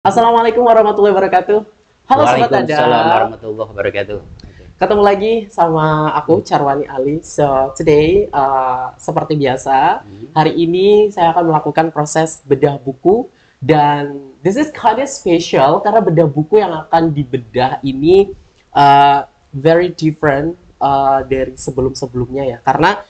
Assalamualaikum warahmatullahi wabarakatuh. Halo Sobat Waalaikumsalam Adab. warahmatullahi wabarakatuh. Ketemu lagi sama aku Charwani Ali. So today, seperti biasa, hari ini saya akan melakukan proses bedah buku dan this is kind of special karena bedah buku yang akan dibedah ini very different dari sebelum-sebelumnya ya. Karena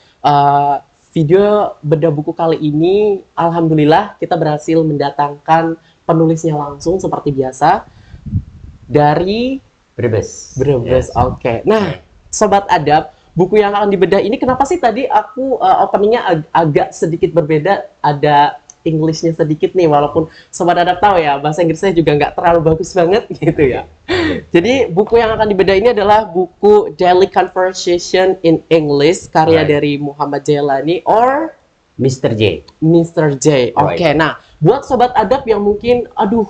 video bedah buku kali ini, alhamdulillah kita berhasil mendatangkan penulisnya langsung seperti biasa dari Brebes. Brebes. Yes. Oke. Nah, Sobat Adab, buku yang akan dibedah ini kenapa sih tadi aku openingnya agak sedikit berbeda, ada Englishnya sedikit nih, walaupun Sobat Adab tahu ya bahasa Inggrisnya juga nggak terlalu bagus banget gitu ya. Jadi buku yang akan dibedah ini adalah buku Daily Conversation in English karya dari Muhammad Jailani or Mr. J. Mr. J. Oke. Nah, buat Sobat Adab yang mungkin, aduh,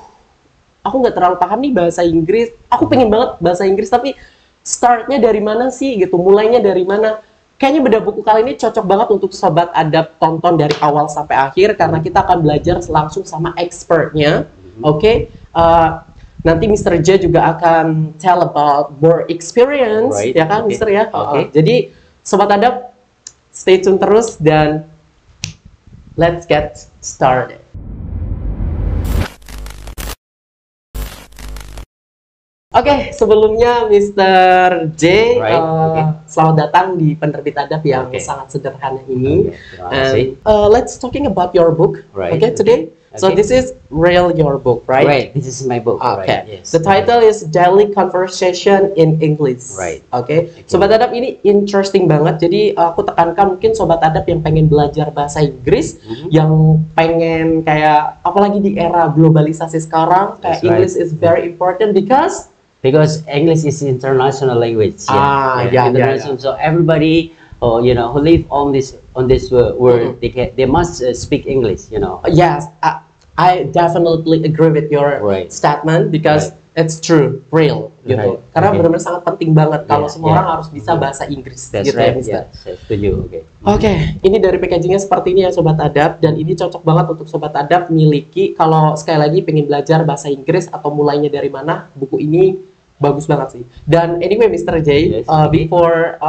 aku nggak terlalu paham nih bahasa Inggris, aku pengen banget bahasa Inggris, tapi startnya dari mana sih gitu, mulainya dari mana? Kayaknya bedah buku kali ini cocok banget untuk Sobat Adab tonton dari awal sampai akhir, karena kita akan belajar langsung sama expertnya, oke? Nanti Mr. J juga akan tell about more experience, ya kan, Mr. ya? Jadi, Sobat Adab, stay tune terus dan let's get started. Oke, sebelumnya Mr. J, selamat datang di penerbit Adab yang sangat sederhana ini. And let's talking about your book, today. So this is real your book, right? Right, this is my book. Okay. Yes. The title is Daily Conversation in English. Right. Okay. Sobat Adab, ini interesting banget. Jadi aku tekankan mungkin Sobat Adab yang pengen belajar bahasa Inggris, yang pengen kayak apalagi di era globalisasi sekarang, kayak English is very important because English is international language. International. So everybody, who live on this world, they must speak English. Yes, I definitely agree with your statement because it's true, real, gitu. Karena benar-benar sangat penting banget kalau semua orang harus bisa bahasa Inggris, gitu ya, Mister. Saya setuju. Oke, ini dari packagingnya seperti ini ya, Sobat Adab, dan ini cocok banget untuk Sobat Adab miliki kalau sekali lagi pengen belajar bahasa Inggris atau mulainya dari mana, buku ini bagus banget sih. Dan anyway, Mr. J, before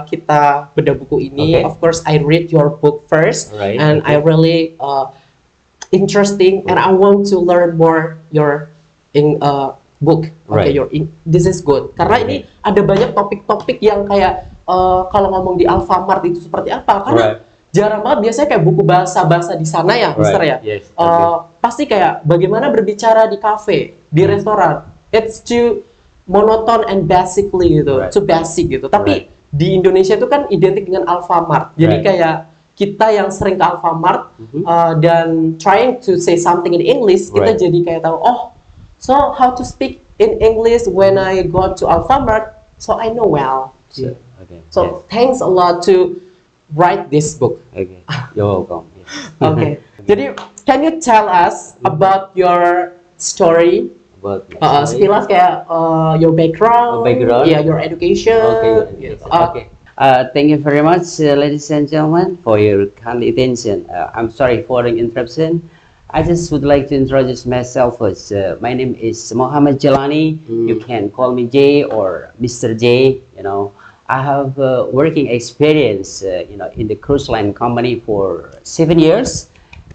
kita bedah buku ini, of course I read your book first, and I really interesting, and I want to learn more your book. This is good. Karena ini ada banyak topik-topik yang kayak kalau ngomong di Alfamart itu seperti apa? Karena jarang banget biasanya kayak buku bahasa di sana ya, Mister ya. Pasti kayak bagaimana berbicara di kafe, di restoran. It's too monoton and basically gitu, too basic gitu. Tapi di Indonesia itu kan identik dengan Alfamart. Jadi kayak kita yang sering ke Alfamart dan trying to say something in English, kita jadi kayak tahu, oh, so how to speak in English when I go to Alfamart, so I know well. So thanks a lot to write this book. You're welcome. Jadi can you tell us about your story? Sekilas kayak your background, your education. Thank you very much, ladies and gentlemen, for your kind attention. I'm sorry for the interruption. I just would like to introduce myself first. My name is Muhammad Jailani. You can call me J or Mr. J. I have working experience, in the cruise line company for 7 years.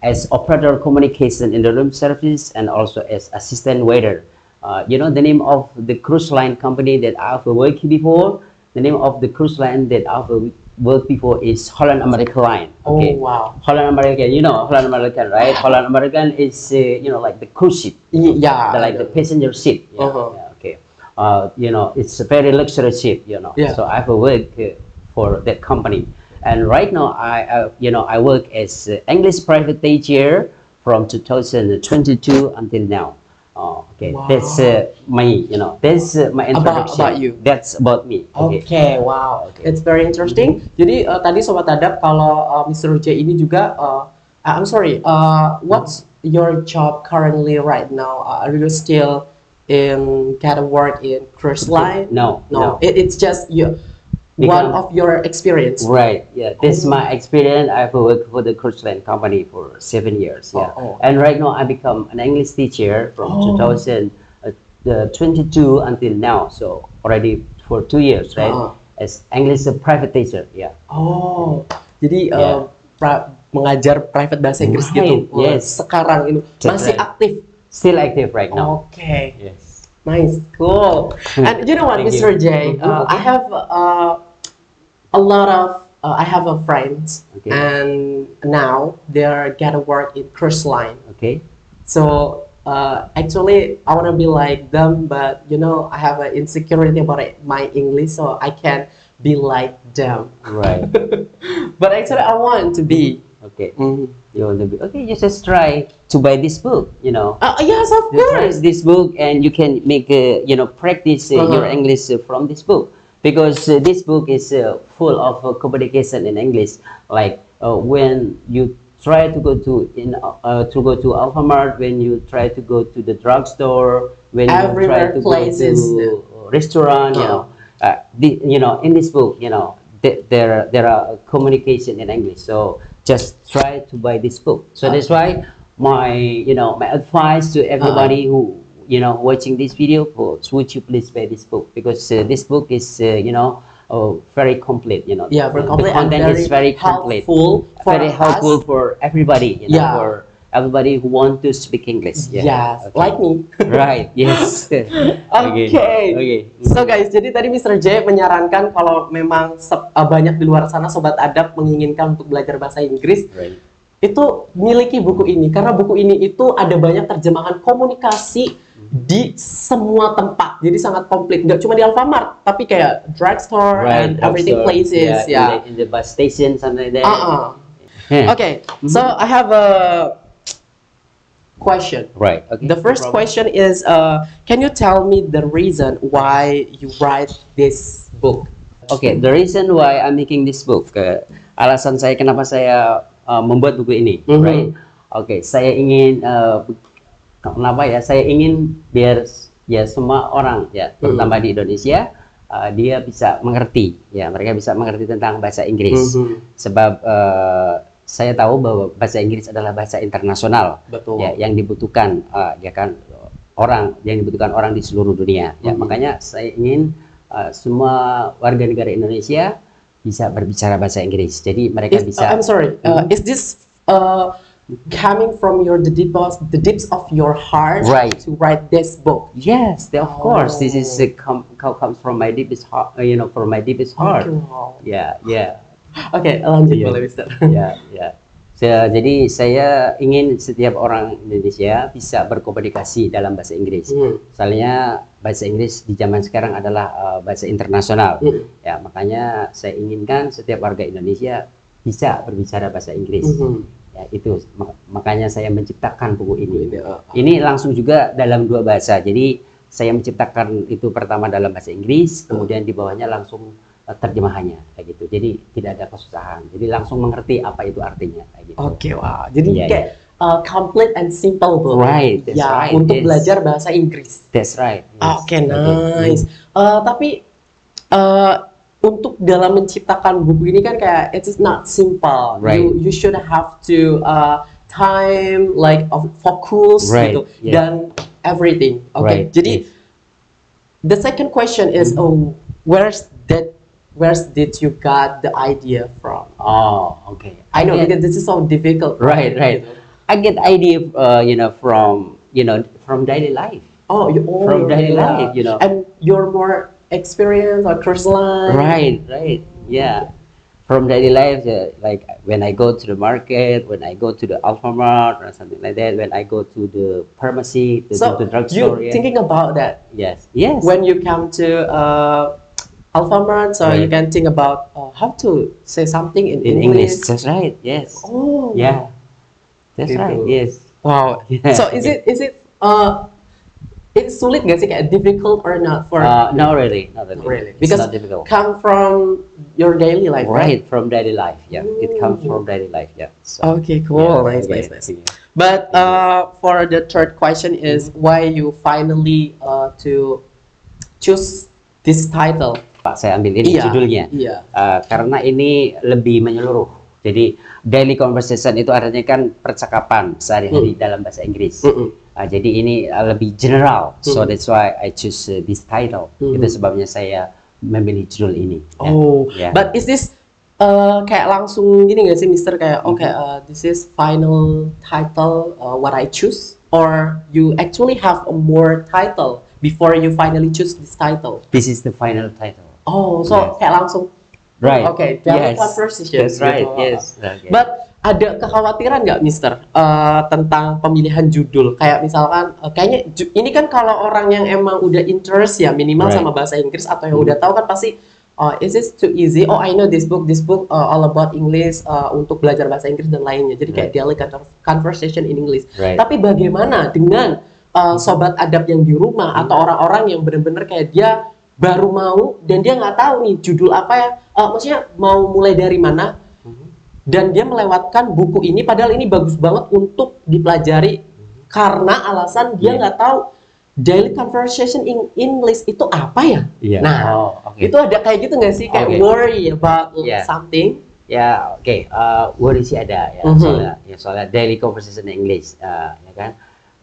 As operator communication in the room service and also as assistant waiter. The name of the cruise line company that I've worked before, the name of the cruise line that I've worked before is Holland American Line. Oh, wow. Holland American, Holland American, right? Holland American is, like the cruise ship. Like the passenger ship. It's a very luxury ship, So I've worked for that company. And right now, I work as English private teacher from 2022 until now. That's that's my introduction. About you. That's about me. Wow. It's very interesting. Jadi tadi Sobat Adab, kalau Mr. J ini juga, I'm sorry, what's your job currently right now? Are you still in kind of work in cruise line? No. It's just you. one of your experience. Right. Yeah. This is my experience. I've worked for the cruise line company for 7 years. Yeah. And right now I become an English teacher from 2022 until now. So already for 2 years, right? As English private teacher. Yeah. Jadi mengajar private bahasa Inggris gitu. Yes. Sekarang ini masih aktif. Still active right now. Okay. Yes. Nice. Cool. And you know what, Mr. J, I have a lot of I have a friends, and now they're gonna work in cruise line. Okay. So actually, I wanna be like them, but you know, I have an insecurity about my English, so I can't be like them. Right. But actually, I want to be. Okay. You want to be okay? You just try to buy this book. You know. Yes, of course. This book, and you can make practice your English from this book. Because this book is full of communication in English. Like when you try to go to Alfamart, when you try to go to the drugstore, when you try to go to restaurant, you know, in this book, you know, there are communication in English. So just try to buy this book. So that's why my advice to everybody who watching this video, would you please buy this book, because this book is very complete. You know, very complete. The content is very complete, very helpful for everybody. You know, for everybody who want to speak English. Like me. Right. Yes. Okay. So guys, jadi tadi Mr. J menyarankan kalau memang banyak di luar sana sobat adab menginginkan untuk belajar bahasa Inggris. Right. Itu miliki buku ini, karena buku ini itu ada banyak terjemahan komunikasi di semua tempat, jadi sangat komplit, nggak cuma di Alfamart tapi kayak drugstore and everything places, in the bus station, something like that. Okay, so I have a question. Right. Okay. The first question is, can you tell me the reason why you write this book? Okay, the reason why I'm making this book, alasan saya kenapa saya membuat buku ini, right? Okay, saya ingin kenapa ya? Saya ingin biar semua orang terutama di Indonesia dia bisa mengerti, mereka bisa mengerti tentang bahasa Inggris. Sebab saya tahu bahwa bahasa Inggris adalah bahasa internasional, yang dibutuhkan dibutuhkan orang di seluruh dunia. Makanya saya ingin semua warga negara Indonesia bisa berbicara bahasa Inggris. Jadi mereka bisa. I'm sorry. Is this coming from the depths of your heart to write this book? Yes, of course. This is comes from my deepest heart. From my deepest heart. Yeah. Oke, lanjut boleh, Mister. Jadi saya ingin setiap orang Indonesia bisa berkomunikasi dalam bahasa Inggris. Soalnya bahasa Inggris di zaman sekarang adalah bahasa internasional. Ya, makanya saya inginkan setiap warga Indonesia bisa berbicara bahasa Inggris. Ya, itu makanya saya menciptakan buku ini. Ini langsung juga dalam dua bahasa. Jadi saya menciptakan itu pertama dalam bahasa Inggris, kemudian di bawahnya langsung terjemahannya kayak gitu. Jadi tidak ada kesusahan. Jadi langsung mengerti apa itu artinya kayak gitu. Oke, wow. Jadi kayak complete and simple tuh. Right. That's right. Untuk belajar bahasa Inggris. That's right. Yes. Oke, nice. Tapi untuk dalam menciptakan buku ini kan kayak it is not simple. Right. You should have to time like focus gitu dan everything. Okay. Jadi the second question is where did you got the idea from? Oh, okay. I know because this is so difficult. Right. I get idea, from daily life. From daily life, And you're more experienced or cruise line. Right. Yeah. From daily life, like when I go to the market, when I go to the Alfamart or something like that, when I go to the pharmacy, to the drugstore. You thinking about that? Yes. When you come to Alfamart, so you can think about how to say something in English. That's right. Yes. Oh. Yeah. That's right. Yes. Wow. Yeah. So is it it's sulit nggak sih, kayak difficult or not for? Not really. Because it's not difficult. Come from your daily life, right? From daily life. Yeah. It comes from daily life. Yeah. So, okay. Cool. Nice. But for the third question is why you finally to choose this title Pak, saya ambil ini judulnya. Karena ini lebih menyeluruh. Jadi daily conversation itu artinya kan percakapan sehari-hari dalam bahasa Inggris. Jadi ini lebih general. So that's why I choose this title. Itu sebabnya saya memilih judul ini. But is this kayak langsung gini nggak sih, Mister? Kayak this is final title what I choose, or you actually have a more title before you finally choose this title? This is the final title. Oh, so kayak langsung. Right. Okay, daily conversation. That's right. Gitu. Yes. Okay. But ada kekhawatiran nggak, Mister, tentang pemilihan judul? Kayak misalkan, kayaknya ini kan kalau orang yang emang udah interest ya minimal sama bahasa Inggris atau yang udah tahu kan pasti, is this too easy? Oh, I know this book all about English untuk belajar bahasa Inggris dan lainnya. Jadi kayak daily conversation in English. Tapi bagaimana dengan sobat adab yang di rumah atau orang-orang yang benar-benar kayak dia baru mau dan dia nggak tahu nih judul apa ya, maksudnya mau mulai dari mana, dan dia melewatkan buku ini padahal ini bagus banget untuk dipelajari karena alasan dia nggak tahu daily conversation in English itu apa ya. Nah, itu ada kayak gitu nggak sih, kayak worry about something? Worry sih ada ya, soalnya daily conversation in English, ya kan.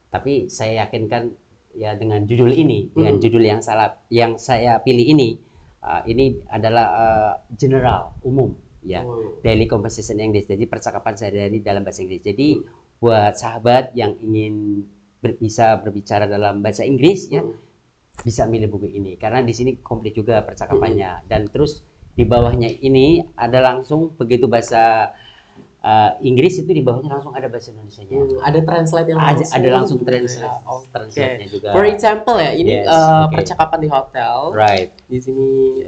Tapi saya yakinkan ya dengan judul ini, dengan judul yang saya pilih ini adalah general, umum ya, daily conversation English. Jadi percakapan sehari-hari dalam bahasa Inggris. Jadi buat sahabat yang ingin bisa berbicara dalam bahasa Inggris ya, bisa milih buku ini karena di sini komplit juga percakapannya, dan terus di bawahnya ini ada langsung begitu bahasa Inggris itu di bawahnya langsung ada bahasa Indonesianya. Ada translate yang langsung. Ada langsung translate-nya juga. For example ya, ini percakapan di hotel. Right. Di sini,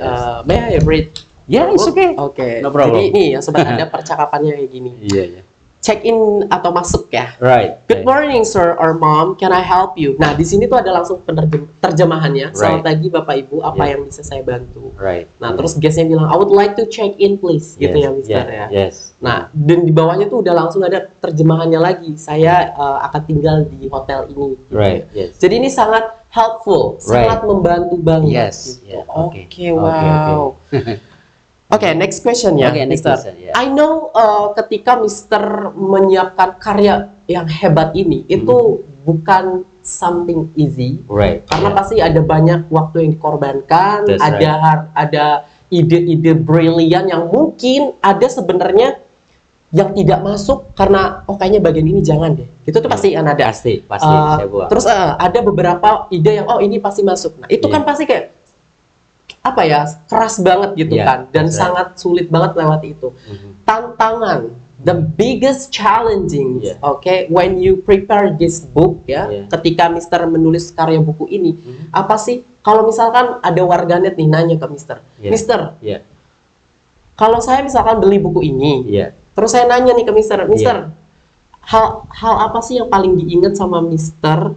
may I read? It's okay. No problem. Jadi ini ya sobat ada percakapannya kayak gini. Check in atau masuk ya. Right. Good morning, sir or mom. Can I help you? Nah, di sini tuh ada langsung terjemahannya. Selamat pagi Bapak Ibu, apa yang bisa saya bantu? Right. Nah, terus guestnya bilang, I would like to check in please. Gitu ya, Mister ya. Nah, dan di bawahnya tuh udah langsung ada terjemahannya lagi. Saya akan tinggal di hotel ini. Gitu. Jadi ini sangat helpful, sangat membantu banget. Gitu. Wow. Next question ya, Mister. I know ketika Mister menyiapkan karya yang hebat ini, itu bukan something easy. Karena pasti ada banyak waktu yang dikorbankan, ada ide-ide brilian yang mungkin ada sebenarnya yang tidak masuk karena kayaknya bagian ini jangan deh. Itu tuh pasti kan ada. Pasti saya buat. Terus ada beberapa ide yang ini pasti masuk. Nah, itu kan pasti kayak apa ya, keras banget gitu kan, dan sangat sulit banget lewati itu. Tantangan, the biggest challenging, when you prepare this book ketika Mister menulis karya buku ini, apa sih kalau misalkan ada warganet nih nanya ke Mister, Mister, kalau saya misalkan beli buku ini, terus saya nanya nih ke Mister, hal apa sih yang paling diingat sama Mister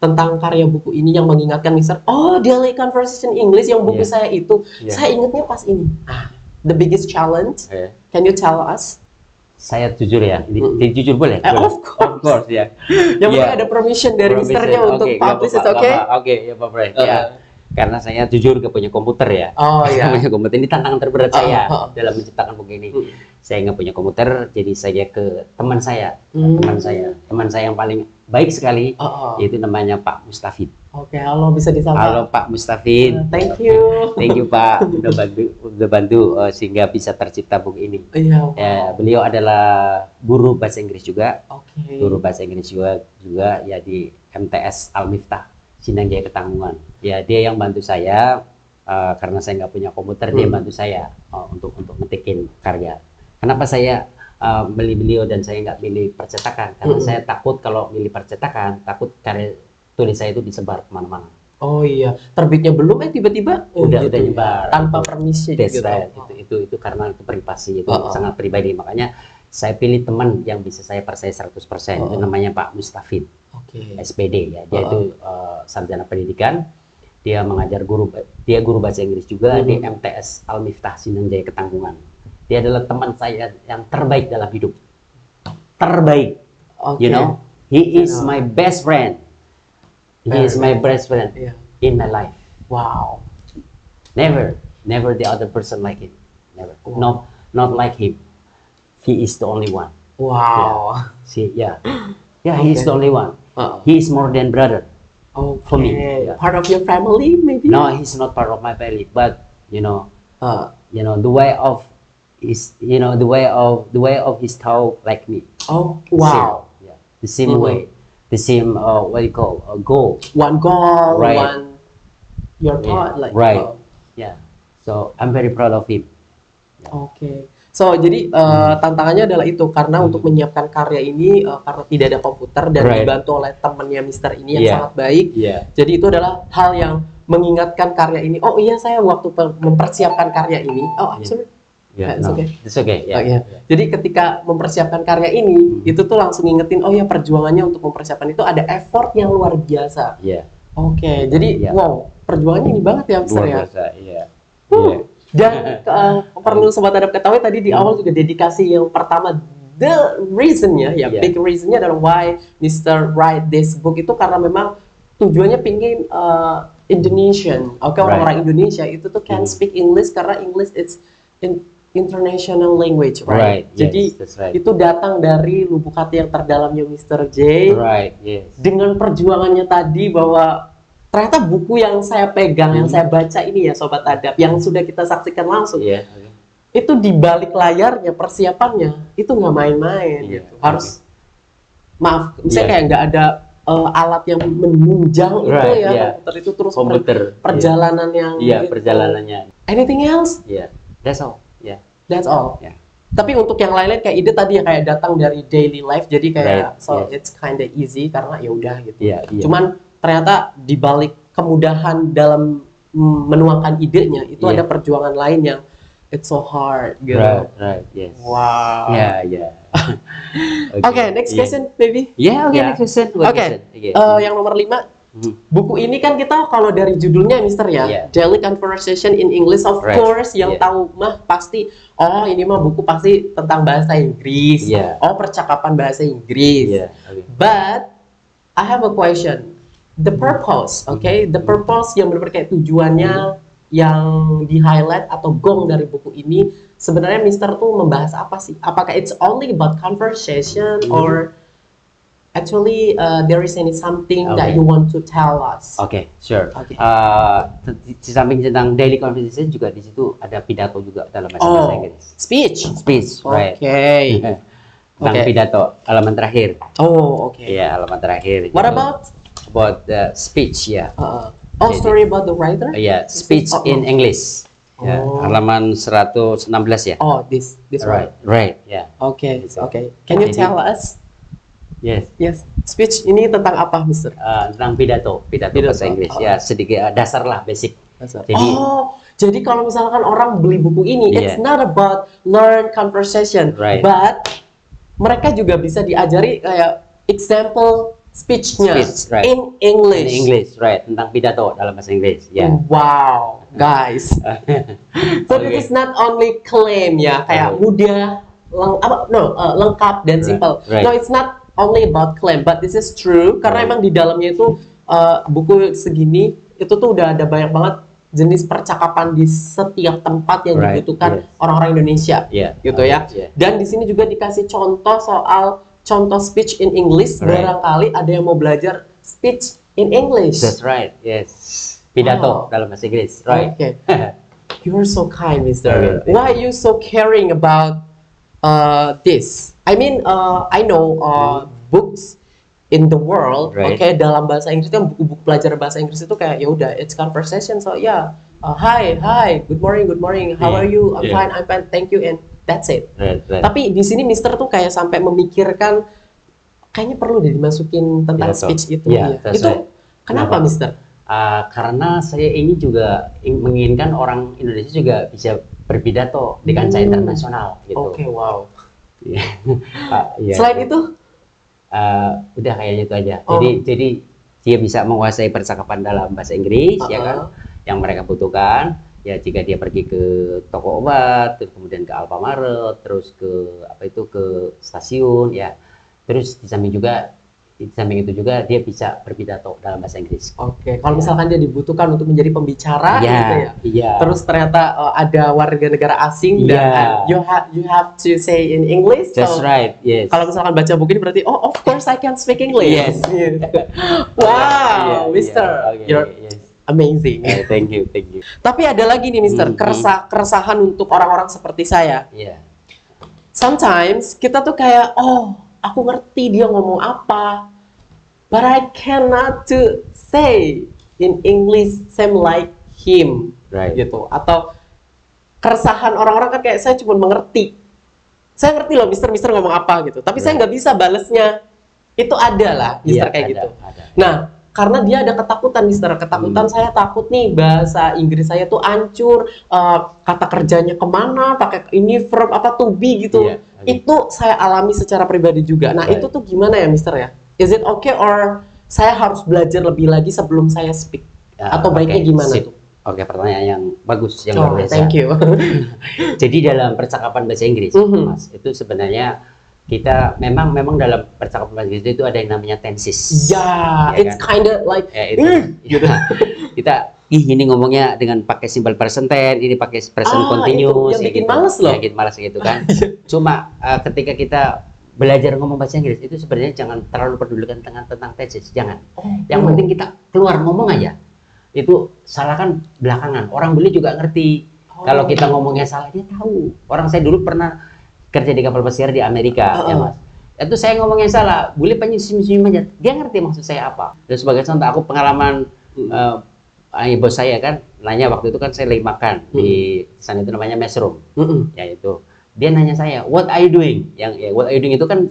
tentang karya buku ini yang mengingatkan Mister, Daily Conversation English yang buku saya itu, saya ingatnya pas ini. The biggest challenge, can you tell us? Saya jujur ya, jujur boleh? Of course ya. Yang penting ada permission dari Misternya untuk publish, itu boleh. Karena saya jujur gak punya komputer ya. Gak punya komputer, ini tantangan terberat saya dalam menciptakan buku ini. Saya nggak punya komputer, jadi saya ke teman saya, teman saya yang paling baik sekali, yaitu namanya Pak Mustafid. Halo, bisa disapa. Halo Pak Mustafid. Thank you Pak, udah bantu sehingga bisa tercipta buku ini. Beliau adalah guru bahasa Inggris juga, guru bahasa Inggris juga ya di MTS Al-Miftah, Sindang Jaya Ketanggungan. Ya dia yang bantu saya karena saya nggak punya komputer, dia bantu saya untuk ngetikin karya. Kenapa saya milih beliau dan saya nggak milih percetakan? Karena saya takut kalau milih percetakan, takut karya tulis saya itu disebar kemana-mana. Terbitnya belum tiba-tiba udah nyebar tanpa permisi gitu. Itu karena itu privasi, itu sangat pribadi. Makanya saya pilih teman yang bisa saya percaya 100%. Itu namanya Pak Mustafid, SPD ya. Dia itu sarjana pendidikan. Dia mengajar guru bahasa Inggris juga di MTS Al-Miftah Sindang Jaya Ketanggungan. Dia adalah teman saya yang terbaik dalam hidup. Terbaik. You know, he is my best friend. He is my best friend in my life. Wow. Never the other person like him. Never. Wow. Not like him. He is the only one. Wow. See, he is Okay. the only one. Uh, He is more than brother. okay. For me, yeah. Part of your family, maybe? No, he's not part of my family, but Uh, the way of his, the way of his talk like me. oh, The wow. same, yeah, the same Mhm. way, the same what do you call goal. One goal, Right. one your Yeah, thought, like right. oh, Yeah, so I'm very proud of him. Oke. So jadi tantangannya adalah itu karena untuk menyiapkan karya ini karena tidak ada komputer dan Right. dibantu oleh temannya Mister ini yang Yeah. sangat baik. Yeah. Jadi itu adalah hal yang mengingatkan karya ini. Oh iya, saya waktu mempersiapkan karya ini. Oh, I'm sorry. Yeah, It's no, okay. it's okay. Yeah. Oh, iya. Jadi ketika mempersiapkan karya ini, itu tuh langsung ngingetin, oh ya perjuangannya untuk mempersiapkan itu ada effort yang luar biasa. Yeah. Oke, jadi Yeah. wow, perjuangannya ini banget ya Mister Luar ya. biasa. Yeah. Huh. Dan perlu Sobat Adab ketahui tadi di awal juga dedikasi yang pertama, the reasonnya ya, Yeah. big reasonnya adalah why Mr. write this book itu karena memang tujuannya pingin Indonesian, orang-orang Indonesia itu tuh can speak English karena English it's international language, right? Right, yes, Jadi that's right. itu datang dari lubuk hati yang terdalamnya Mr. J. Right. Yes. Dengan perjuangannya tadi bahwa ternyata buku yang saya pegang, yang saya baca ini ya Sobat Adab, yang sudah kita saksikan langsung, Yeah. Okay. itu di balik layarnya persiapannya itu nggak main-main Iya, gitu. Harus maaf, misalnya Iya. kayak nggak ada alat yang menunjang itu Right, ya, iya. komputer itu terus Komputer, perjalanan yang Iya, gitu. perjalanannya. Anything else? Yeah. That's all. Yeah. That's all. Yeah. Tapi untuk yang lain-lain kayak ide tadi ya kayak datang dari daily life, jadi kayak Right, so yes. it's kinda easy karena ya udah gitu. Iya, iya. Cuman ternyata di balik kemudahan dalam menuangkan idenya itu Iya. ada perjuangan lain yang it's so hard gitu. Right. Yes. Wow. Yeah. Oke, next Yeah. question, baby. Yeah. Okay. Yeah. Next question. Oke, yang nomor 5, buku ini kan kita kalau dari judulnya Mister ya, Yeah. Daily Conversation in English, of Right. course yang Yeah. tahu mah pasti, oh ini mah buku pasti tentang bahasa Inggris, Yeah. oh percakapan bahasa Inggris. Yeah. Okay. But I have a question, the purpose, okay, the purpose yang benar-benar kayak tujuannya yang di highlight atau gong dari buku ini sebenarnya Mister tuh membahas apa sih? Apakah it's only about conversation or actually there is any something that Okay. you want to tell us? Oke, sure. Oke. Di samping tentang daily conversation juga di situ ada pidato juga dalam bahasa Oh, Inggris. speech. Speech, right? Okay. Tentang Okay. pidato halaman terakhir. Oh, okay. Iya, halaman terakhir. What Gitu. about the speech ya? oh, story about the writer? Iya, speech Oh, in English. Ya, Oh. halaman 116 ya. Oh, this one. Right, ya. Okay, Gitu. okay. Can you Jadi- tell us? Yes. Yes. Speech ini tentang apa, Mister? Tentang pidato bahasa Inggris. Oh. Ya, sedikit dasar lah, basic. Jadi- Jadi kalau misalkan orang beli buku ini, it's Yeah. not about learn conversation, Right. but mereka juga bisa diajari kayak example speech-nya Speech, right. in English. In English, right? Tentang pidato dalam bahasa Inggris. Ya. Wow, guys. So Okay. this is not only claim ya, kayak mudah, lengkap dan Right, simple. right. No, it's not only about claim, but this is true karena Right. emang di dalamnya itu buku segini itu tuh udah ada banyak banget jenis percakapan di setiap tempat yang Right, dibutuhkan yes. orang-orang Indonesia, Yeah, gitu ya. yeah. Dan di sini juga dikasih contoh speech in English. Right. Barangkali ada yang mau belajar speech in English. That's right. Yes. Pidato Wow. dalam bahasa Inggris, right? Okay. You are so kind, Mister. Okay. Why are you so caring about this? I mean, I know books in the world, Right. okay, dalam bahasa Inggris kan buku-buku pelajaran bahasa Inggris itu kayak ya udah, it's conversation, so yeah, hi, good morning, how Yeah, are you? I'm yeah. fine, thank you, and that's it. Right. Tapi di sini Mister tuh kayak sampai memikirkan, kayaknya perlu deh dimasukin tentang Pidato. speech itu. Yeah, ya. that's Itu right. kenapa, Kenapa? Mister? Karena saya ini juga menginginkan orang Indonesia juga bisa berpidato di kancah internasional gitu. Oke, wow. Iya. Iya. Selain itu, Udah kayaknya itu aja. Oh. Jadi dia bisa menguasai percakapan dalam bahasa Inggris, ya kan? Yang mereka butuhkan. Ya jika dia pergi ke toko obat, terus kemudian ke Alfamart, terus ke ke stasiun, ya. Terus di samping juga di samping itu juga dia bisa berpidato dalam bahasa Inggris. Oke, kalau misalkan dia dibutuhkan untuk menjadi pembicara Iya, gitu ya. iya. Terus ternyata ada warga negara asing dan Iya. you have to say in English. That's So, right. Yes. kalau misalkan baca buku ini berarti of course I can speak English. Yes. Gitu. Iya, Wow, Mister, Oke, you're yes. amazing. Thank you, thank you. Tapi ada lagi nih Mister, keresahan untuk orang-orang seperti saya. Iya. Sometimes kita tuh kayak, oh, aku ngerti dia ngomong apa, but I cannot to say in English same like him, Right. gitu. Atau keresahan orang-orang kan kayak saya cuma mengerti. Saya ngerti loh Mister ngomong apa gitu, tapi saya nggak bisa balesnya. Itu ada lah Mister Iya, kayak ada, gitu. ada. Nah, karena dia ada ketakutan Mister, ketakutan saya takut nih bahasa Inggris saya tuh hancur, kata kerjanya kemana, pakai ini verb apa to be gitu. Iya, oke. Itu saya alami secara pribadi juga. Nah, Right. itu tuh gimana ya Mister ya? Is it okay or saya harus belajar lebih lagi sebelum saya speak? Atau baiknya Oke, gimana sip. tuh? Oke, pertanyaan yang bagus, yang Oh, luar biasa. thank you. Jadi dalam percakapan bahasa Inggris, Mhm. Mas, itu sebenarnya kita memang dalam percakapan bahasa Inggris itu ada yang namanya tenses. Ya, Ya it's kan? kinda like Itu gitu. Kita ini ngomongnya dengan pakai simple present tense, ini pakai present continuous, yang kayak bikin gitu. males loh. Yang bikin males gitu kan. Cuma ketika kita belajar ngomong bahasa Inggris itu sebenarnya jangan terlalu pedulikan tentang tenses, jangan. Yang penting kita keluar ngomong aja. Itu salah kan belakangan. Orang beli juga ngerti. Kalau kita ngomongnya salah dia tahu. Orang saya dulu pernah kerja di kapal pesiar di Amerika, ya Mas. Itu saya ngomongnya salah, bule senyum aja. Dia ngerti maksud saya apa. Dan sebagai contoh aku pengalaman bos saya kan nanya waktu itu kan saya lagi makan di sana itu namanya messroom. Ya itu. Dia nanya saya, "What are you doing?" Yang what are you doing itu kan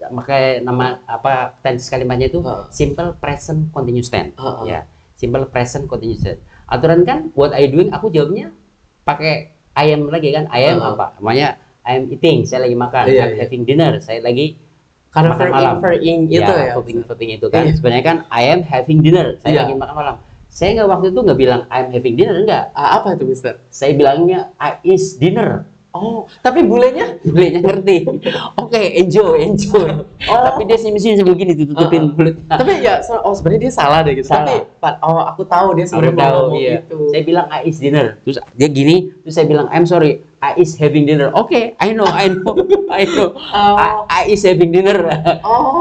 pakai nama apa tense kalimatnya itu simple present continuous tense. Ya. Simple present continuous tense. Aturan kan what are you doing? Aku jawabnya pakai I am lagi kan. I am apa? Namanya I am eating, saya lagi makan. I'm having dinner, saya lagi karena makan malam. verb-ing itu ya. Verb-ing itu kan. Sebenarnya kan I am having dinner, saya lagi makan malam. Saya nggak waktu itu nggak bilang I am having dinner, enggak. Apa itu Mister? Saya bilangnya I is dinner. Oh, tapi bulenya ngerti. Oke, enjoy. Tapi dia senyum-senyum sambil gini tutupin mulutnya. Tapi ya, sebenarnya dia salah deh gitu. Salah. Tapi, aku tahu dia sebenarnya mau ngomong itu. Saya bilang I is dinner. Terus dia gini, terus saya bilang I'm sorry, I is having dinner. Oke, I know. I is having dinner.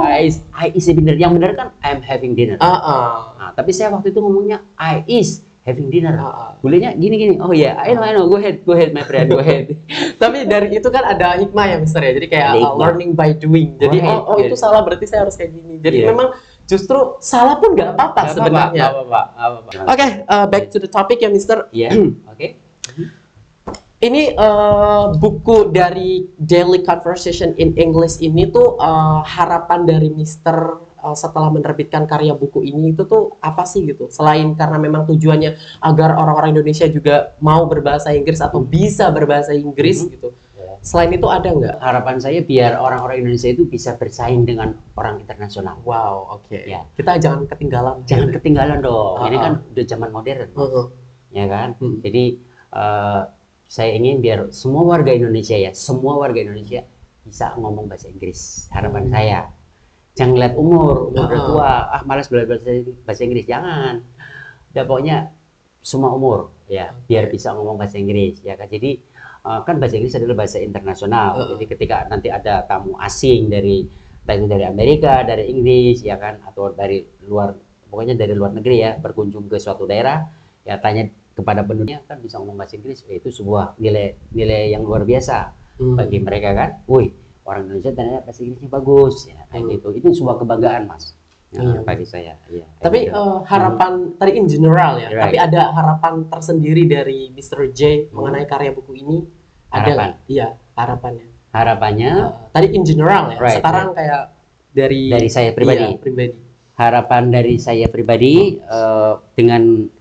I is having dinner. Yang benar kan I'm having dinner. Nah, tapi saya waktu itu ngomongnya I is having dinner. Bolehnya gini. Oh ya, I know. Go ahead, my friend, go ahead. Tapi dari itu kan ada hikmah ya, Mister ya. Jadi kayak learning by doing. Jadi itu salah berarti saya harus kayak gini. Jadi memang justru salah pun nggak apa-apa sebenarnya. Oke, back to the topic ya, Mister. Iya. Oke. Ini buku dari Daily Conversation in English ini tuh harapan dari Mister setelah menerbitkan karya buku ini itu tuh apa sih gitu? Selain karena memang tujuannya agar orang-orang Indonesia juga mau berbahasa Inggris atau bisa berbahasa Inggris gitu. Selain itu ada nggak? Harapan saya biar orang-orang Indonesia itu bisa bersaing dengan orang internasional. Wow, oke. Ya. Kita jangan ketinggalan. Jangan ketinggalan dong. Ini kan udah zaman modern, ya kan? Jadi saya ingin biar semua warga Indonesia bisa ngomong bahasa Inggris. Harapan saya. Jangan lihat umur udah tua, malas belajar bahasa Inggris. Jangan. Udah pokoknya semua umur ya, biar bisa ngomong bahasa Inggris ya kan. Jadi kan bahasa Inggris adalah bahasa internasional. Jadi ketika nanti ada tamu asing dari Amerika, dari Inggris ya kan, atau dari luar, pokoknya dari luar negeri ya, berkunjung ke suatu daerah ya, tanya kepada penduduknya kan bisa ngomong bahasa Inggris, itu sebuah nilai yang luar biasa bagi mereka kan. Wih, orang Indonesia ternyata bahasa Inggrisnya bagus ya, kayak gitu. Itu sebuah kebanggaan, Mas. Bagi saya. Ya, tapi harapan tadi in general ya, tapi ada harapan tersendiri dari Mr. J mengenai karya buku ini. Ada iya harapannya. Harapannya tadi in general ya. Sekarang kayak dari saya pribadi. Iya, pribadi. Harapan dari saya pribadi dengan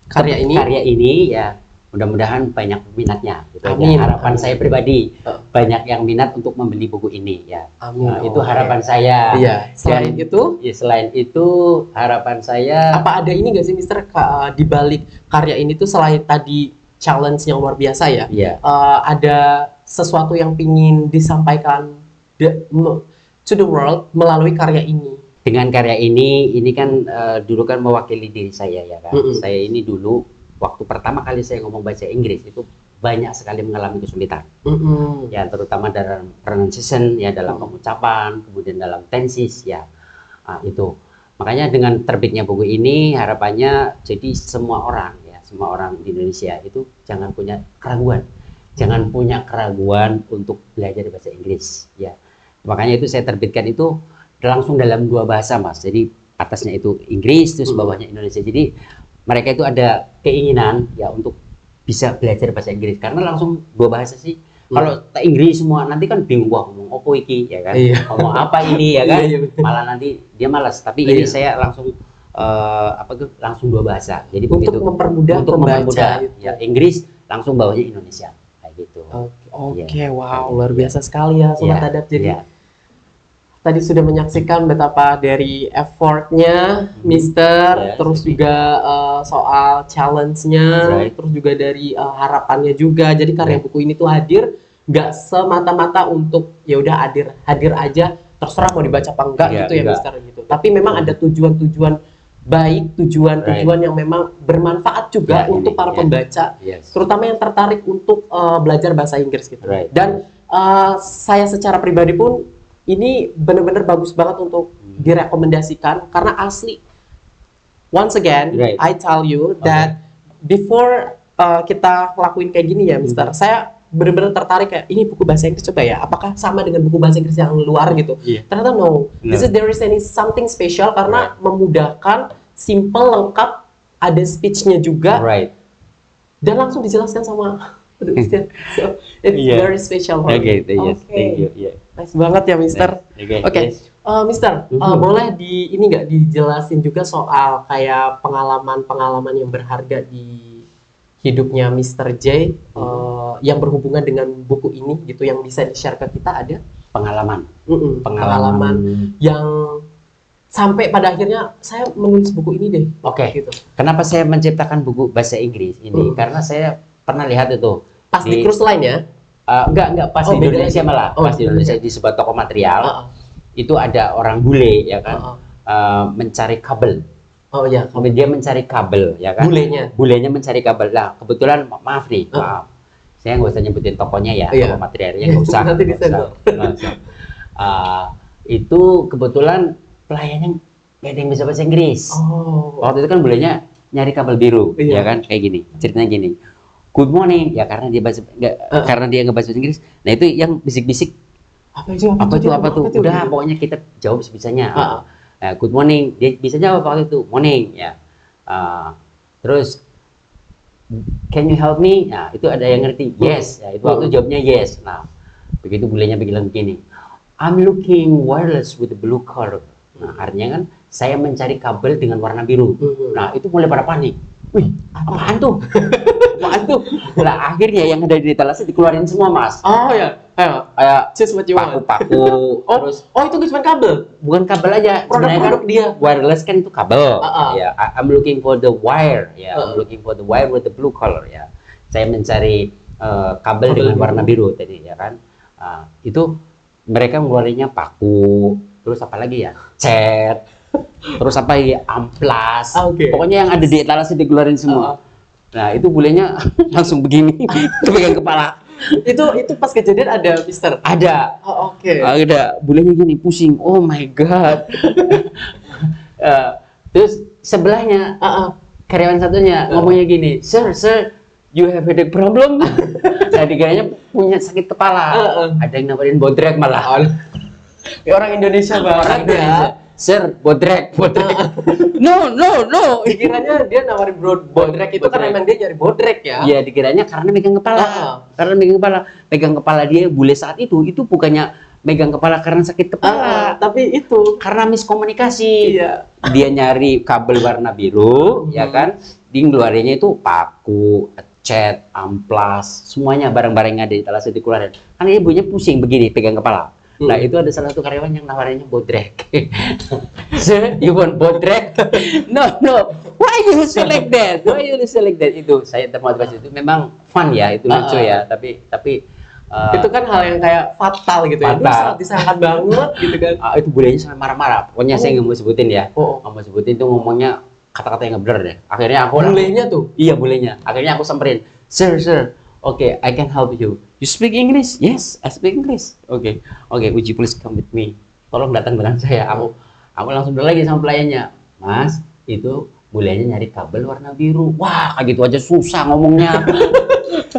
karya ini ya, mudah-mudahan banyak minatnya gitu. Amin. Harapan saya pribadi banyak yang minat untuk membeli buku ini ya. Amin. Itu harapan saya. Iya. Selain itu harapan saya, apa ada ini nggak sih Mister di balik karya ini tuh selain tadi challenge yang luar biasa ya? Iya. Ada sesuatu yang pingin disampaikan to the world melalui karya ini? Dengan karya ini kan dulu kan mewakili diri saya ya kan. Saya ini dulu waktu pertama kali saya ngomong bahasa Inggris itu banyak sekali mengalami kesulitan. Ya terutama dalam pronunciation ya, dalam pengucapan, kemudian dalam tenses ya. Itu. Makanya dengan terbitnya buku ini harapannya jadi semua orang di Indonesia itu jangan punya keraguan. Jangan punya keraguan untuk belajar bahasa Inggris ya. Makanya itu saya terbitkan itu langsung dalam 2 bahasa Mas, jadi atasnya itu Inggris terus bawahnya Indonesia. Jadi mereka itu ada keinginan ya untuk bisa belajar bahasa Inggris karena langsung 2 bahasa sih. Kalau Inggris semua nanti kan bingung, wah ngomong apa iki ya kan, ngomong apa ini ya kan, malah nanti dia malas. Tapi ini saya langsung langsung 2 bahasa. Jadi untuk begitu mempermudah ya, Inggris langsung bawahnya Indonesia kayak gitu. Oke, wow, luar biasa sekali ya Sobat Adab. Jadi tadi sudah menyaksikan betapa dari effortnya Mister, terus juga soal challenge-nya, terus juga dari harapannya juga. Jadi karya buku ini tuh hadir nggak semata-mata untuk ya udah hadir aja, terserah mau dibaca apa enggak gitu ya Mister gitu. Tapi memang ada tujuan-tujuan baik, tujuan-tujuan yang memang bermanfaat juga untuk para pembaca, terutama yang tertarik untuk belajar bahasa Inggris gitu. Dan saya secara pribadi pun ini benar-benar bagus banget untuk direkomendasikan karena asli. Once again, I tell you that before kita lakuin kayak gini ya, Mister, saya benar-benar tertarik kayak ini buku bahasa Inggris coba ya, apakah sama dengan buku bahasa Inggris yang luar gitu? Ternyata no. There is something special karena memudahkan, simple, lengkap, ada speech-nya juga, dan langsung dijelaskan sama so it's very special. Thank you. Nice banget ya, Mister. Oke, Mister, boleh ini nggak dijelasin juga soal kayak pengalaman yang berharga di hidupnya Mister J yang berhubungan dengan buku ini gitu, yang bisa di-share ke kita? Ada pengalaman yang sampai pada akhirnya saya menulis buku ini deh. Gitu. Kenapa saya menciptakan buku bahasa Inggris ini? Karena saya pernah lihat itu pas di cruise line ya. Enggak pas di Indonesia malah. Pas di Indonesia di sebuah toko material itu ada orang bule ya kan, mencari kabel. Dia mencari kabel ya kan. Bulenya mencari kabel. Nah kebetulan maaf nih, saya nggak usah nyebutin tokonya ya, toko materialnya nggak usah. Itu kebetulan pelayannya nggak ada yang bisa bahasa Inggris. Waktu itu kan bulenya nyari kabel biru, ya kan, kayak gini. Ceritanya gini. Good morning, ya karena dia karena dia nggak bahasa Inggris. Nah itu yang bisik-bisik. Apa tuh? Udah, pokoknya kita jawab sebisanya. Good morning, dia bisa jawab waktu itu morning, ya. Terus can you help me? Nah itu ada yang ngerti yes, ya itu waktu jawabnya yes. Nah begitu bulenya bilang begini, I'm looking wireless with the blue color. Nah artinya kan saya mencari kabel dengan warna biru. Nah itu mulai pada panik. Wih, apaan tuh? Nah akhirnya yang ada di etalase dikeluarin semua Mas. Kayak paku-paku. Terus itu cuma kabel? Bukan kabel aja. Produk dia wireless kan itu kabel. Ya, I'm looking for the wire. Ya, I'm looking for the wire with the blue color. Ya, saya mencari kabel dengan warna biru tadi ya kan. Itu mereka ngeluarinnya paku. Terus apa lagi ya? Cat. Terus apa ya? Amplas. Pokoknya yang ada di etalase dikeluarin semua. Nah itu bulenya langsung begini, pegang kepala. Itu pas kejadian ada Mister? Ada. Ada, bulenya gini pusing. Oh my god. Terus sebelahnya karyawan satunya ngomongnya gini, sir, you have headache problem? Saya dikiranya punya sakit kepala. Ada yang nawarin bodrek malah. Orang Indonesia banget ya. Sir, bodrek. No. Dikiranya dia nawarin bodrek itu kan emang dia nyari bodrek ya? Iya, dikiranya karena megang kepala. Pegang kepala dia bule saat itu bukannya megang kepala karena sakit kepala, tapi itu karena miskomunikasi. Dia nyari kabel warna biru, ya kan? Dia ngeluarinnya itu paku, cat, amplas, semuanya barang-barang yang ada di etalase dikeluarin. Karena ibunya pusing begini pegang kepala. Nah itu ada salah satu karyawan yang nawarinnya bodrek. Sir, you want bodrek? No. Why you select that? Itu saya termotivasi itu memang fun ya, itu lucu ya. Tapi Itu kan hal yang kayak fatal gitu ya. Aduh, Fatal. sangat disayangkan banget gitu kan. Itu bulenya sampai marah-marah. Pokoknya saya nggak mau sebutin ya. Oh. Nggak mau sebutin tuh ngomongnya kata-kata yang nggak bener deh. Akhirnya aku Bulenya tuh. Iya bulenya. Akhirnya aku samperin, sir, okay, I can help you. You speak English? Yes, I speak English. Okay, would you please come with me? Tolong datang dengan saya. Aku langsung bilang lagi sama pelayannya, Mas, itu bulenya nyari kabel warna biru. Wah, kayak gitu aja susah ngomongnya.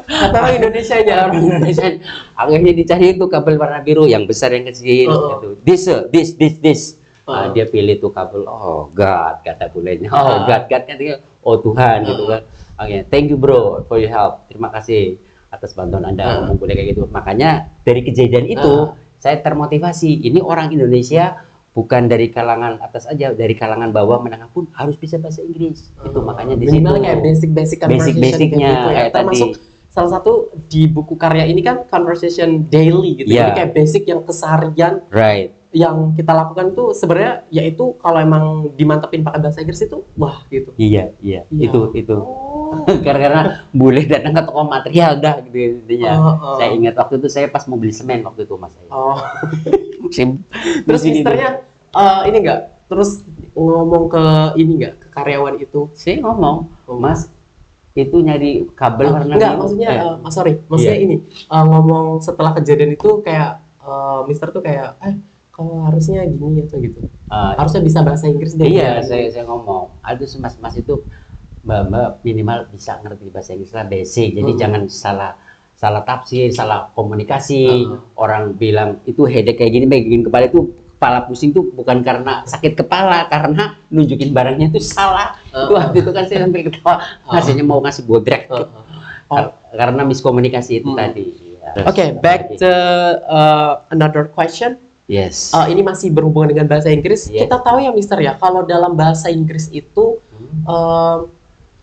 Kata orang Indonesia aja. Orang Indonesia. Akhirnya dicari itu kabel warna biru yang besar yang kecil gitu. This. Dia pilih tuh kabel. Oh God, kata bulenya. Oh God, katanya. Oh Tuhan gitu kan. Oke, thank you bro for your help. Terima kasih atas bantuan Anda ngomong bule kayak gitu. Makanya dari kejadian itu saya termotivasi. Ini orang Indonesia bukan dari kalangan atas aja, dari kalangan bawah menengah pun harus bisa bahasa Inggris. Itu makanya di situ kayak basic basic-basicnya gitu ya. kayak Termasuk tadi. salah satu di buku karya ini kan conversation daily gitu. Jadi kayak basic yang keseharian yang kita lakukan tuh sebenarnya yaitu kalau emang dimantepin pakai bahasa Inggris itu wah gitu. Iya. Itu. Karena bule datang ke toko material dah gitu intinya. Saya ingat waktu itu saya pas mau beli semen waktu itu Mas. Terus misternya ini enggak terus ngomong ke ini enggak ke karyawan itu. Saya ngomong, Mas itu nyari kabel warna enggak, biru. maksudnya maksudnya ini ngomong setelah kejadian itu kayak Mister tuh kayak kalau harusnya gini atau gitu. Harusnya bisa bahasa Inggris deh. Iya, saya ngomong. Aduh mas itu Mbak minimal bisa ngerti bahasa Inggris lah basic. Jadi jangan salah tafsir, salah komunikasi. Orang bilang itu headache kayak gini, begini kepala itu kepala pusing tuh bukan karena sakit kepala, karena nunjukin barangnya itu salah. Itu waktu itu kan saya sampai ketawa, hasilnya mau ngasih bodrek. Karena miskomunikasi itu tadi. Oke, back to another question. Yes. Ini masih berhubungan dengan bahasa Inggris. Kita tahu ya, Mister ya, kalau dalam bahasa Inggris itu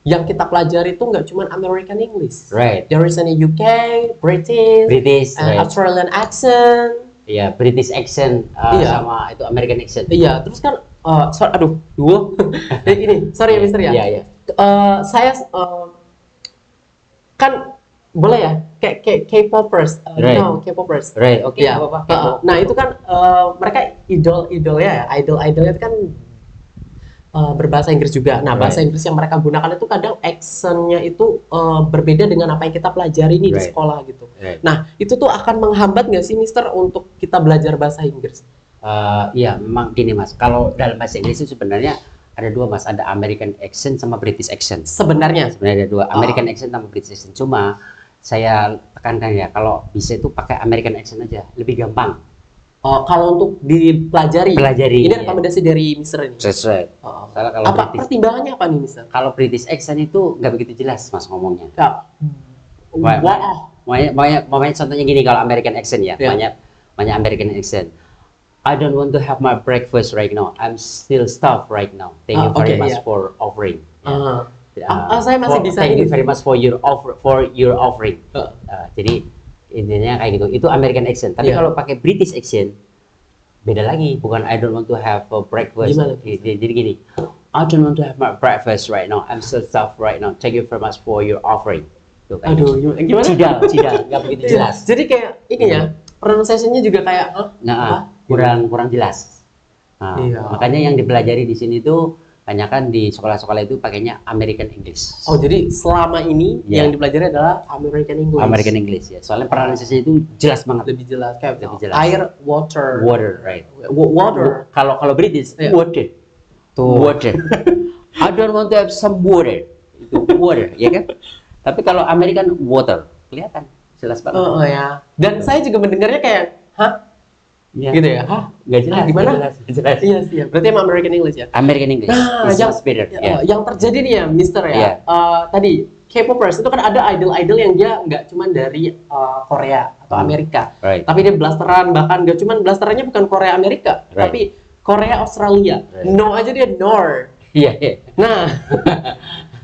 yang kita pelajari itu nggak cuma American English. Right. There is any UK, British, Australian accent. Iya, British accent sama itu American accent. Iya, terus kan, sorry ya Mister ya. Iya. Saya kan boleh ya, kayak K-popers, K-popers. Right, oke. Ya, nah itu kan mereka idolnya itu kan berbahasa Inggris juga. Nah, bahasa Inggris yang mereka gunakan itu kadang accent-nya itu berbeda dengan apa yang kita pelajari nih di sekolah gitu. Nah, itu tuh akan menghambat nggak sih, Mister, untuk kita belajar bahasa Inggris? Iya, memang gini, Mas. Kalau dalam bahasa Inggris itu sebenarnya ada dua, Mas. Ada American accent sama British accent. Sebenarnya ada dua, American accent sama British accent. Cuma saya tekankan ya, kalau bisa itu pakai American accent aja, lebih gampang. Kalau untuk dipelajari, ini rekomendasi dari Mister ini. Sesuai. Kalau pertimbangannya apa nih, Mister? Kalau British accent itu nggak begitu jelas, Mas, ngomongnya. Mau contohnya gini, kalau American accent ya, banyak American accent. I don't want to have my breakfast right now. I'm still starved right now. Thank you very much for offering. Saya masih bisa. Thank you very much for your offering. Jadi intinya kayak gitu. Itu American accent. Tapi kalau pakai British accent beda lagi. Bukan I don't want to have a breakfast. Jadi gini, I don't want to have my breakfast right now. I'm still starved right now. Thank you very much for your offering. Tuh, gimana? Cidal, nggak begitu jelas. Jadi kayak ini ya, pronunciation-nya juga kayak kurang jelas. Makanya yang dipelajari di sini tuh banyakan di sekolah-sekolah itu pakainya American English. Oh, jadi selama ini yang dipelajari adalah American English. American English ya. Soalnya pronunciation itu jelas banget. Lebih jelas. Lebih jelas. Air, water. Water, right. Water. Kalau British, water. Water. I don't want to have some water. Itu water, ya kan? Tapi kalau American water, kelihatan jelas banget. Ya. Dan saya juga mendengarnya kayak, gitu ya? Nggak jelas. Gimana? Jelas. Iya. Berarti emang American English ya? American English. Nah, yang terjadi nih ya, Mister ya. Tadi K-popers itu kan ada idol-idol yang dia nggak cuma dari Korea atau Amerika, tapi dia blasteran, bahkan nggak cuma blasterannya bukan Korea Amerika, tapi Korea Australia. No aja dia Nor. Iya. Nah,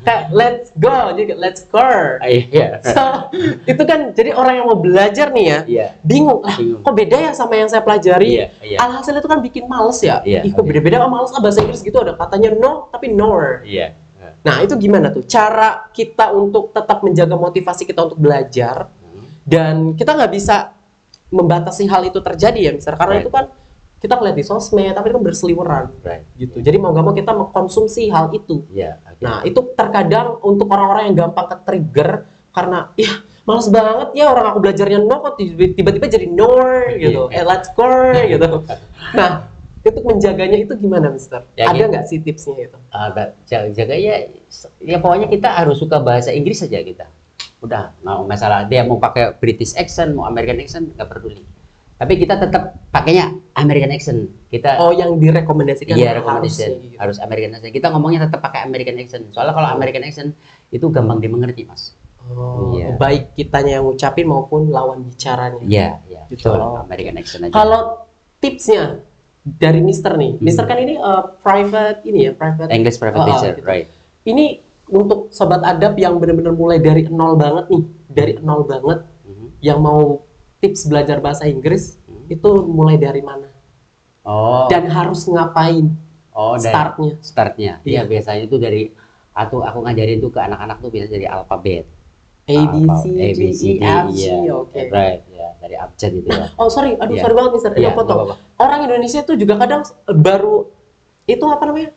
kayak let's go, jadi let's go. So itu kan jadi orang yang mau belajar nih ya, bingung. Kok beda ya sama yang saya pelajari? Alhasil itu kan bikin males ya. Kok beda-beda, males bahasa Inggris gitu, ada katanya no tapi nor. Nah itu gimana tuh cara kita untuk tetap menjaga motivasi kita untuk belajar Dan kita nggak bisa membatasi hal itu terjadi ya, Mister. Karena Right. itu kan kita ngeliat di sosmed, tapi itu kan berseliweran. Right. Gitu. Jadi mau nggak mau kita mengkonsumsi hal itu. Ya, oke. Nah, itu terkadang untuk orang-orang yang gampang ke-trigger karena ya males banget ya orang aku belajarnya no kok tiba-tiba jadi nor gitu. Let's go gitu. Nah, untuk menjaganya itu gimana, Mister? Ya, Ada gitu. nggak sih tipsnya itu? Jaga ya pokoknya kita harus suka bahasa Inggris saja kita. Udah, mau masalah dia mau pakai British accent, mau American accent, nggak peduli. Tapi kita tetap pakainya American accent. Kita Oh, yang direkomendasikan iya harus recommendation gitu. harus American accent. Kita ngomongnya tetap pakai American accent. Soalnya kalau American accent itu gampang dimengerti, Mas. Oh, Iya. baik kitanya yang ngucapin maupun lawan bicaranya. Iya, iya. Gitu. Betul, American accent aja. Kalau tipsnya dari Mister nih, Mister kan ini private ini ya, private English private teacher, gitu. right. Ini untuk sobat adab yang benar-benar mulai dari nol banget nih, dari nol banget, yang mau tips belajar bahasa Inggris itu mulai dari mana? Oh, Dan harus ngapain? dari startnya. startnya. Iya. Iya, biasanya itu dari aku ngajarin tuh ke anak-anak tuh biasanya dari alfabet. A, B, C, A, B, D, C, E, D, F, G, iya. oke. Right, ya, dari abjad itu ya. Oh sorry, aduh Iya. sorry banget Mister, Iya, potong. nggak apa-apa. Orang Indonesia tuh juga kadang baru itu apa namanya?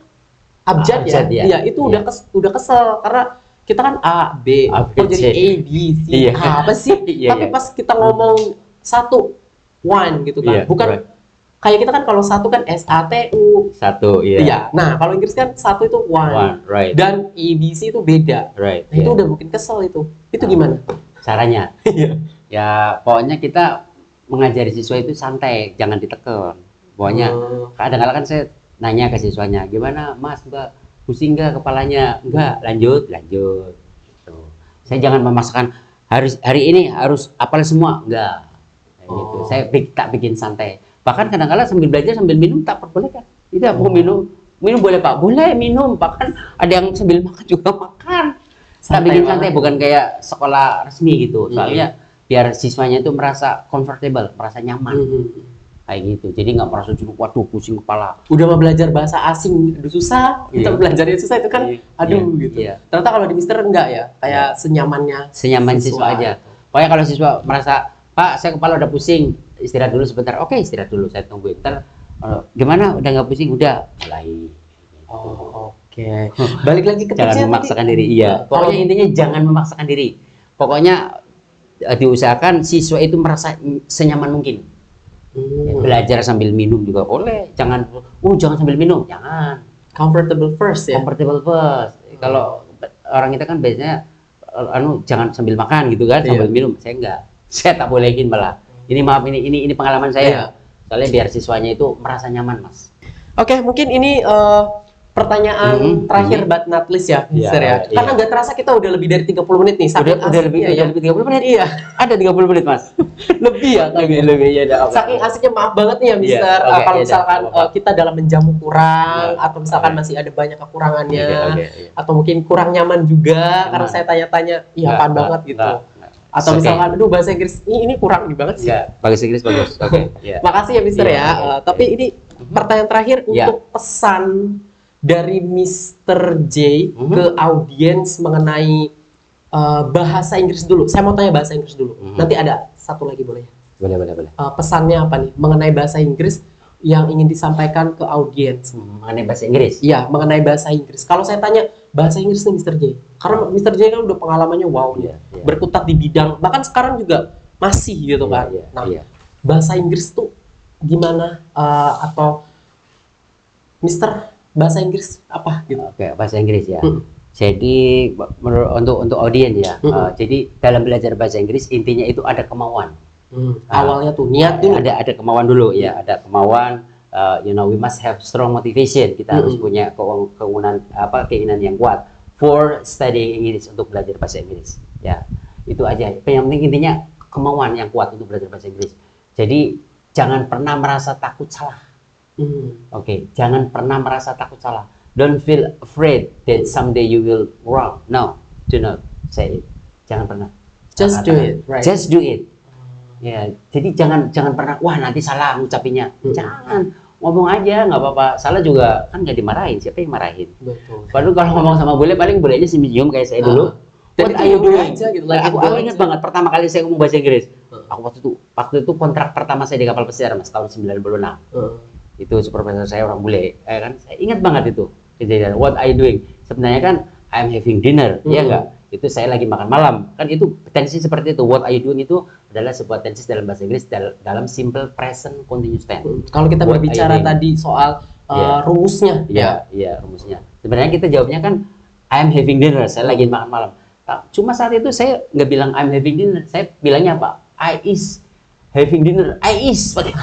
Abjad ya. Abjad, ya. Iya, itu Iya. udah kesel karena kita kan A, B, A, B, kok jadi C. A, B, C. Iya. Apa sih? Iya, Tapi iya. pas kita ngomong satu, one gitu kan. Iya, Bukan right. kayak kita kan kalau satu kan SATU. Satu, iya. Iya. Nah, kalau Inggris kan satu itu one. One, right. Dan ABC itu beda. Right. Nah, itu iya. udah bikin kesel itu. Itu gimana? Caranya. Iya. Ya, pokoknya kita mengajari siswa itu santai, jangan ditekan. Pokoknya Oh. kadang-kadang kan saya nanya ke siswanya, gimana Mas, Mbak, pusing nggak kepalanya? Enggak, lanjut. Gitu. Saya jangan memaksakan hari ini harus hafal semua, enggak. Kayak gitu. Oh. Saya tak bikin santai. Bahkan kadang-kadang sambil belajar sambil minum tak perbolehkan. Tidak mau minum boleh Pak, boleh minum. Bahkan ada yang sambil makan juga makan. Tak Santai bikin banget. santai, bukan kayak sekolah resmi gitu. Hmm. Soalnya biar siswanya itu merasa comfortable, merasa nyaman. Mhm. Kayak gitu. Jadi nggak merasa juga waduh pusing kepala. Udah mau belajar bahasa asing aduh susah, kita Iya. belajarnya susah itu kan Iya. aduh Iya. gitu. Iya. Ternyata kalau di Mister enggak ya, kayak senyamannya Senyaman siswa aja. Pokoknya kalau siswa merasa, Pak, saya kepala udah pusing, istirahat dulu sebentar. Oke, istirahat dulu, saya tungguin. Ntar gimana? Udah nggak pusing? Udah, mulai. Oh, oke. Balik lagi ke Jangan tipsnya memaksakan tadi. diri. Iya. Pokoknya intinya jangan memaksakan diri. Pokoknya diusahakan siswa itu merasa senyaman mungkin. Hmm. Belajar sambil minum juga boleh. Jangan sambil minum. Jangan. Comfortable first ya. Comfortable first. Kalau orang kita kan biasanya jangan sambil makan gitu kan, Iya. sambil minum. Saya enggak. Saya tak bolehin malah. Ini maaf, ini pengalaman Iya. saya. Soalnya biar siswanya itu merasa nyaman, Mas. Oke, mungkin ini pertanyaan terakhir but not least ya, Mister ya. Iya. Karena nggak terasa kita udah lebih dari 30 menit nih. Saking Udah lebih asiknya ya. 30 menit. Iya, Ada 30 menit, Mas. lebih ya. lebih ya udah. Saking asiknya maaf banget nih ya Mister. Iya, oke, Kalau iya, misalkan dah, apa-apa. kita dalam menjamu kurang Iya, atau misalkan oke. masih ada banyak kekurangannya Oke. atau mungkin kurang nyaman juga karena Nyaman. saya tanya-tanya, iya apaan banget gitu. Atau Oke. misalkan, aduh bahasa Inggris ini kurang nih banget sih. Enggak, bagus Inggris bagus. Oke, iya. Makasih ya Mister Iya, ya. iya. Tapi ini pertanyaan terakhir Iya. untuk pesan dari Mister J ke audiens mengenai bahasa Inggris dulu. Saya mau tanya bahasa Inggris dulu. Nanti ada satu lagi boleh? Boleh. Pesannya apa nih mengenai bahasa Inggris yang ingin disampaikan ke audiens? Mengenai bahasa Inggris. Iya, mengenai bahasa Inggris. Kalau saya tanya bahasa Inggris nih Mister J, karena Mister J kan udah pengalamannya wow nih, Iya. berkutat di bidang, bahkan sekarang juga masih gitu kan. Iya, Nah, iya. bahasa Inggris tuh gimana? Atau Mister bahasa Inggris apa gitu? Oke, bahasa Inggris ya. Hmm. Jadi untuk audiens ya. Hmm. Jadi dalam belajar bahasa Inggris intinya itu ada kemauan. Awalnya tuh niat dulu. Ada kemauan dulu ya, ada kemauan. We must have strong motivation. Kita harus punya keinginan yang kuat for studying English, untuk belajar bahasa Inggris. Ya, itu aja. Yang penting intinya kemauan yang kuat untuk belajar bahasa Inggris. Jadi jangan pernah merasa takut salah. Oke, jangan pernah merasa takut salah. Don't feel afraid that someday you will wrong. No, do not say it. Jangan pernah. Just do it, right? Just do it. Ya, jadi jangan pernah wah nanti salah ngucapinnya. Jangan, ngomong aja nggak apa-apa. Salah juga kan nggak dimarahin. Siapa yang marahin? Betul. Padahal kalau ngomong sama bule paling bulenya senyum kayak saya dulu. Dan What itu are you ya udah doing? aja gitu, let it Aku go ingat aja. banget pertama kali saya ngomong bahasa Inggris. Aku waktu itu kontrak pertama saya di kapal pesiar Mas tahun 96. Itu supervisor saya orang bule, kan? Saya ingat banget itu kejadian. What are you doing? Sebenarnya kan I'm having dinner, ya enggak? Itu saya lagi makan malam. Kan itu tensi seperti itu. What are you doing itu adalah sebuah tensi dalam bahasa Inggris dalam simple present continuous tense. Kalau kita What berbicara are you doing? tadi soal rumusnya, Iya, rumusnya. Sebenarnya kita jawabnya kan I'm having dinner, saya lagi makan malam. Nah, cuma saat itu saya nggak bilang I'm having dinner, saya bilangnya apa? I is having dinner. I is pakai.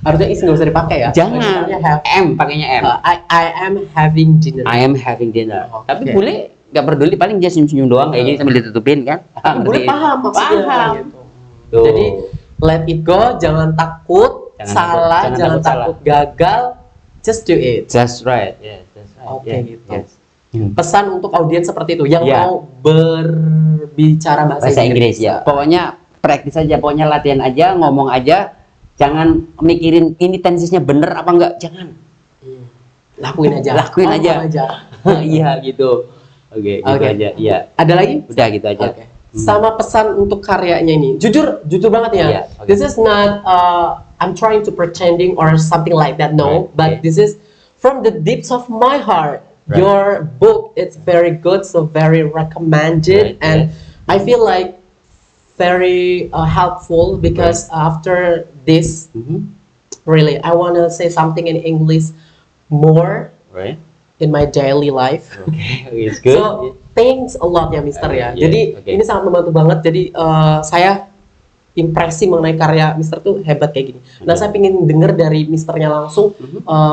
Harusnya is nggak usah dipakai ya. Jangan. Misalnya have. M pakainya M. I am having dinner. I am having dinner. Oke. Tapi bule nggak peduli, paling dia senyum-senyum doang kayak gini sambil ditutupin kan. Boleh paham maksudnya. Paham. Gitu. Tuh. Jadi let it go, jangan takut Jangan salah, takut, jangan jangan takut gagal, just do it. Just right. Yes, that's right. Oke, Yeah, gitu. yes. Pesan untuk audiens seperti itu yang Ya. mau berbicara Bahasa Inggris ya. Pokoknya praktis aja, pokoknya latihan aja, ngomong aja. Jangan mikirin ini tensisnya bener apa enggak, jangan. Lakuin aja. Lakuin aja. Iya gitu. Oke, gitu Oke. aja. Iya. Ada lagi? Udah gitu aja. Oke. Sama pesan untuk karyanya ini. Jujur banget ya. Iya, oke. This is not I'm trying to pretending or something like that. No, Right, but okay. this is from the depths of my heart. Right. Your book it's very good, so very recommended, Right, and I feel like very helpful because after this, Mhm. really, I want to say something in English more Right. in my daily life. Okay, it's good. So thanks a lot ya Mister ya. Yeah, Jadi okay. ini sangat membantu banget. Jadi saya impresi mengenai karya Mister tuh hebat kayak gini. Nah saya ingin dengar dari Misternya langsung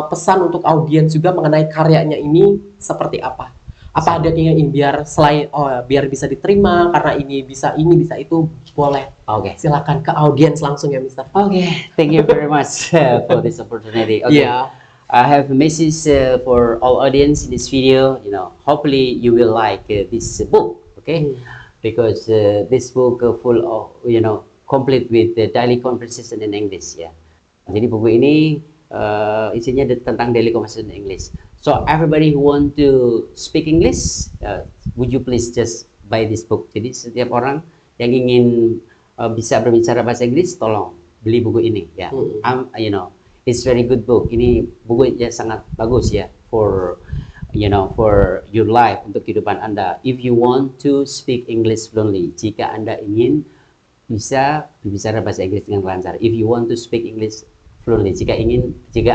pesan untuk audiens juga mengenai karyanya ini seperti apa. Apa ada yang ingin biar selain biar bisa diterima karena ini bisa itu boleh. Oke. Silakan ke audiens langsung ya Mister. Okay, thank you very much for this opportunity. Okay. Yeah. I have a message for all audience in this video. You know, hopefully you will like this book. Okay, because this book full of complete with the daily conversation in English. Ya. Jadi buku ini isinya tentang daily conversation in English. So everybody who want to speak English, would you please just buy this book? Jadi setiap orang yang ingin bisa berbicara bahasa Inggris, tolong beli buku ini. Ya, it's very good book. Ini buku ya sangat bagus ya for your life, untuk kehidupan Anda. If you want to speak English fluently, jika Anda ingin bisa berbicara bahasa Inggris dengan lancar. If you want to speak English fluently, jika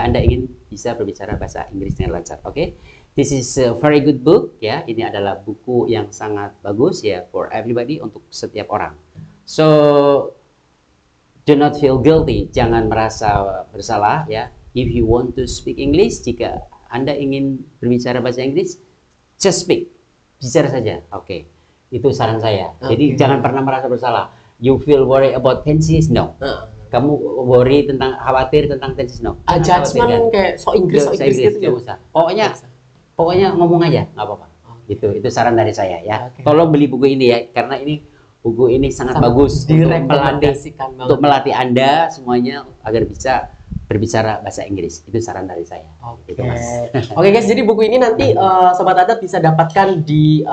Anda ingin bisa berbicara bahasa Inggris dengan lancar. Okay, this is a very good book ya. Ini adalah buku yang sangat bagus ya for everybody, untuk setiap orang. So do not feel guilty, jangan merasa bersalah ya. If you want to speak English, jika Anda ingin berbicara bahasa Inggris, just speak, bicara saja. Oke, itu saran saya. Jadi jangan pernah merasa bersalah. You feel worry about tenses? No. Kamu worry khawatir tentang tenses? No. Judgment kayak so Inggris gitu ya. Nggak usah. Pokoknya ngomong aja, nggak apa-apa. Itu saran dari saya ya. Oke. Tolong beli buku ini ya, karena buku ini sangat bagus untuk melatih Anda semuanya agar bisa berbicara bahasa Inggris. Itu saran dari saya. Oke. Gitu, Mas. Oke guys, jadi buku ini nanti Sobat Adab bisa dapatkan di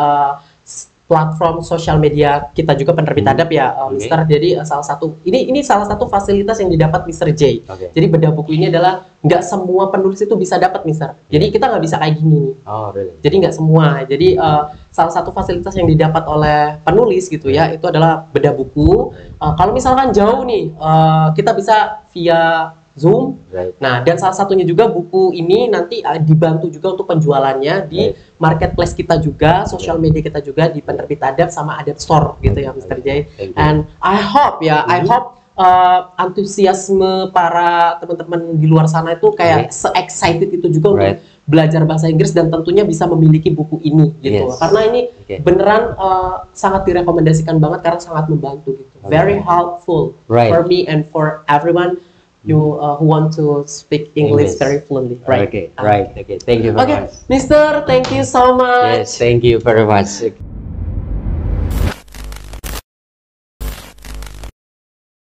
platform sosial media kita juga, penerbit Adab ya, Mister. Jadi salah satu fasilitas yang didapat Mister J. Oke. Jadi bedah buku ini adalah nggak semua penulis itu bisa dapat, Mister. Jadi kita nggak bisa kayak gini nih. Oh, really? Jadi nggak semua. Jadi salah satu fasilitas yang didapat oleh penulis gitu ya, itu adalah bedah buku. Kalau misalkan jauh nih, kita bisa via Zoom. Right. Nah, dan salah satunya juga buku ini nanti dibantu juga untuk penjualannya di marketplace kita juga, sosial media kita juga, di penerbit Adab sama Adab Store gitu ya, Mr. J. And I hope antusiasme para teman-teman di luar sana itu kayak se-excited itu juga untuk belajar bahasa Inggris, dan tentunya bisa memiliki buku ini gitu. Karena ini beneran sangat direkomendasikan banget karena sangat membantu gitu. Very helpful for me and for everyone who want to speak English very fluently. Okay. Thank you very much. Mister, thank you so much. Yes, thank you very much.